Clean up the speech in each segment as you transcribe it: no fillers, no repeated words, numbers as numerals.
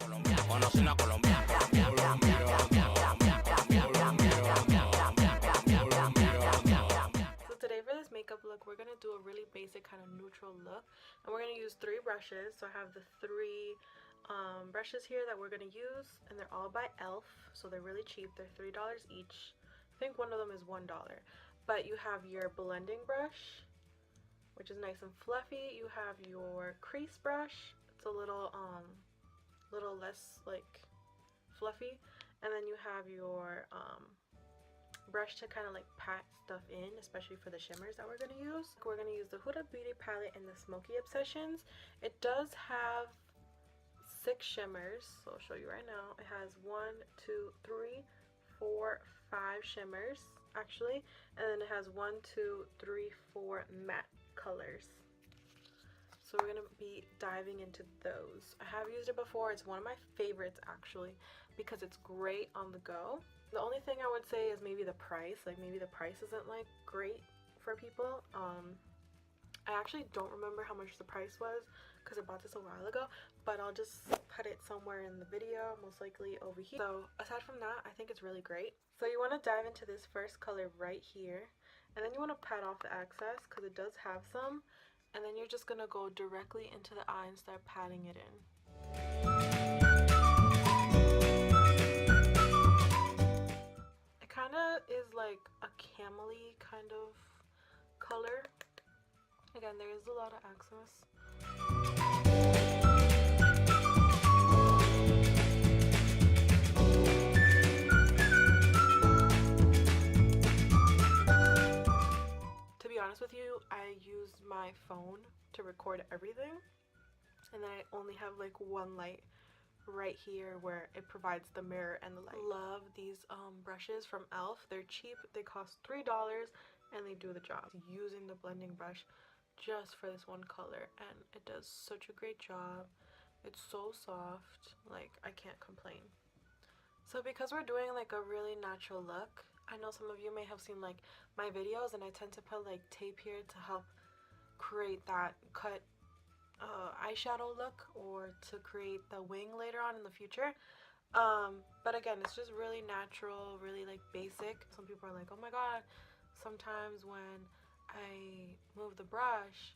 So today for this makeup look, we're going to do a really basic kind of neutral look. And we're going to use 3 brushes. So I have the 3 brushes here that we're going to use. And they're all by e.l.f. So they're really cheap. They're $3 each. I think one of them is $1. But you have your blending brush, which is nice and fluffy. You have your crease brush. It's a little less like fluffy. And then you have your brush to kind of like pat stuff in, especially for the shimmers that we're going to use. We're going to use the Huda Beauty palette in the Smokey Obsessions. It does have 6 shimmers, so I'll show you right now. It has 1, 2, 3, 4, 5 shimmers actually, and then it has 1, 2, 3, 4 matte colors. So we're going to be diving into those. I have used it before. It's one of my favorites actually because it's great on the go. The only thing I would say is maybe the price. Like maybe the price isn't like great for people. I actually don't remember how much the price was because I bought this a while ago, but I'll just put it somewhere in the video, most likely over here. So aside from that, I think it's really great. So you want to dive into this first color right here, and then you want to pat off the excess because it does have some, and then you're just going to go directly into the eye and start patting it in. Kind of is like a camel-y kind of color. Again, there is a lot of access. To be honest with you, I used my phone to record everything, and then I only have like one light right here where it provides the mirror and the light. Love these brushes from e.l.f. They're cheap. They cost $3 and they do the job. Using the blending brush just for this one color, and it does such a great job. It's so soft, like I can't complain. So because we're doing like a really natural look, I know some of you may have seen like my videos, and I tend to put like tape here to help create that cut eyeshadow look, or to create the wing later on in the future. But again, it's just really natural, really like basic. Some people are like, oh my god, sometimes when I move the brush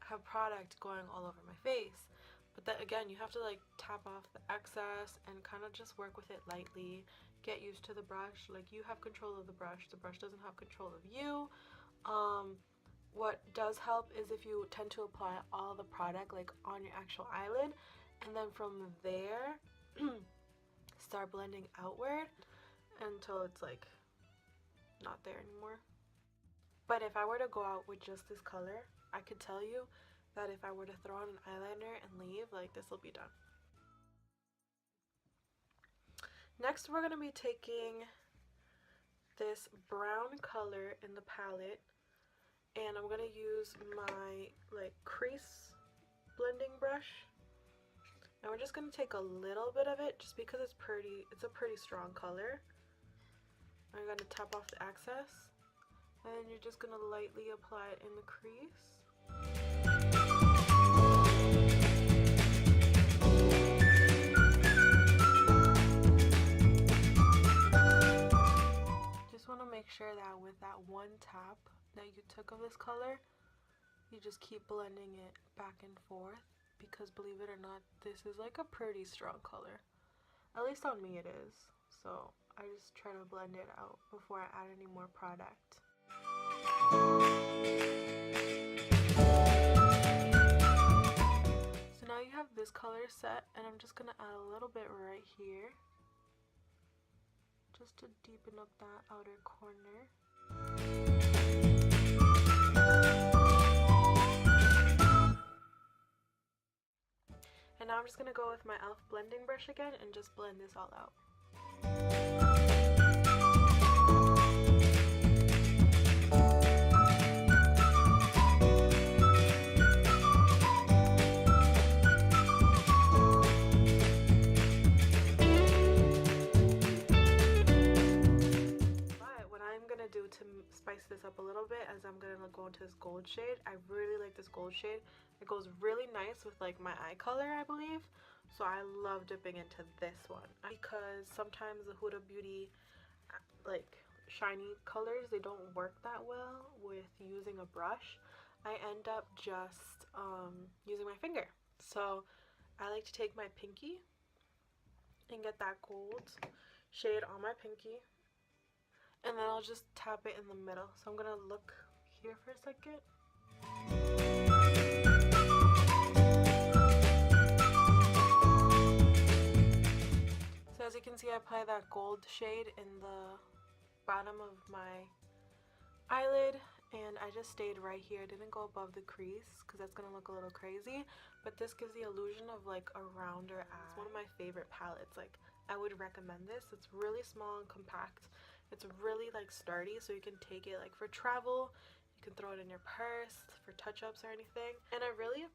I have product going all over my face. But then again, you have to like tap off the excess and kind of just work with it lightly, get used to the brush. Like you have control of the brush doesn't have control of you. What does help is if you tend to apply all the product like on your actual eyelid, and then from there start blending outward until it's like not there anymore. But if I were to go out with just this color, I could tell you that if I were to throw on an eyeliner and leave, like this will be done. Next we're going to be taking this brown color in the palette, and I'm going to use my like crease blending brush, and we're just going to take a little bit of it just because it's a pretty strong color. I'm going to tap off the excess, and then you're just going to lightly apply it in the crease. Just want to make sure that with that one tap that you took of this color, you just keep blending it back and forth, because believe it or not, this is like a pretty strong color. At least on me it is. So I just try to blend it out before I add any more product. So now you have this color set, and I'm just going to add a little bit right here just to deepen up that outer corner. And now I'm just going to go with my e.l.f. blending brush again and just blend this all out. To spice this up a little bit, as I'm gonna go into this gold shade. I really like this gold shade. It goes really nice with like my eye color, I believe. So I love dipping into this one because sometimes the Huda Beauty like shiny colors, they don't work that well with using a brush. I end up just using my finger. So I like to take my pinky and get that gold shade on my pinky, and then I'll just tap it in the middle. So I'm gonna look here for a second. So as you can see, I apply that gold shade in the bottom of my eyelid, and I just stayed right here. It didn't go above the crease because that's gonna look a little crazy, but this gives the illusion of like a rounder eye. It's one of my favorite palettes. Like, I would recommend this. It's really small and compact. It's really like sturdy, so you can take it like for travel. You can throw it in your purse for touch-ups or anything. And I really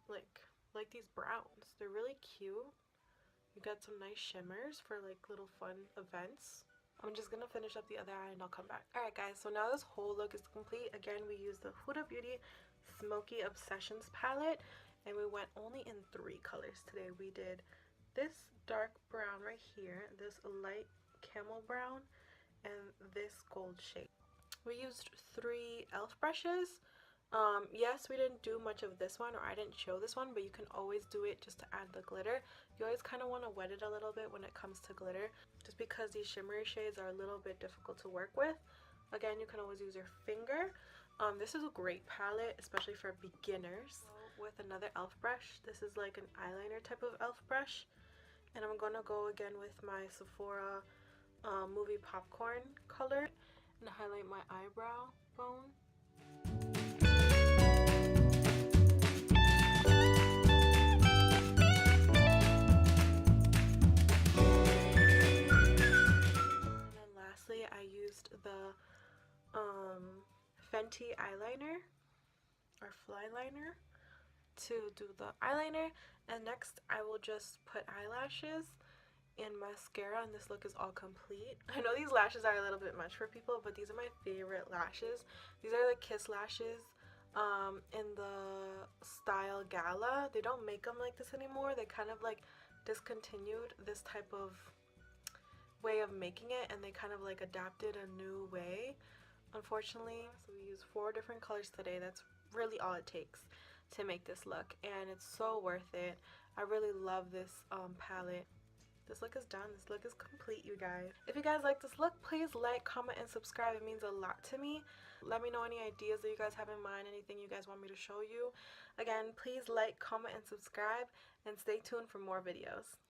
like these browns. They're really cute. You got some nice shimmers for like little fun events. I'm just gonna finish up the other eye and I'll come back. Alright guys, so now this whole look is complete. Again, we used the Huda Beauty Smoky Obsessions palette, and we went only in 3 colors today. We did this dark brown right here, this light camel brown, and this gold shade. We used 3 e.l.f. brushes. Yes, we didn't do much of this one, or I didn't show this one, but you can always do it just to add the glitter. You always kind of want to wet it a little bit when it comes to glitter, just because these shimmery shades are a little bit difficult to work with. Again, you can always use your finger. This is a great palette, especially for beginners. With another e.l.f. brush, this is like an eyeliner type of e.l.f. brush, and I'm gonna go again with my Sephora movie popcorn color and highlight my eyebrow bone. I used the Fenty eyeliner or Flyiner to do the eyeliner, and next I will just put eyelashes and mascara, and this look is all complete. I know these lashes are a little bit much for people, but these are my favorite lashes. These are the Kiss lashes in the style Gala. They don't make them like this anymore. They kind of like discontinued this type of way of making it, and they kind of like adapted a new way, unfortunately. So we use 4 different colors today. That's really all it takes to make this look, and it's so worth it. I really love this palette. This look is done. This look is complete, you guys. If you guys like this look, please like, comment, and subscribe. It means a lot to me. Let me know any ideas that you guys have in mind, anything you guys want me to show you. Again, please like, comment, and subscribe, and stay tuned for more videos.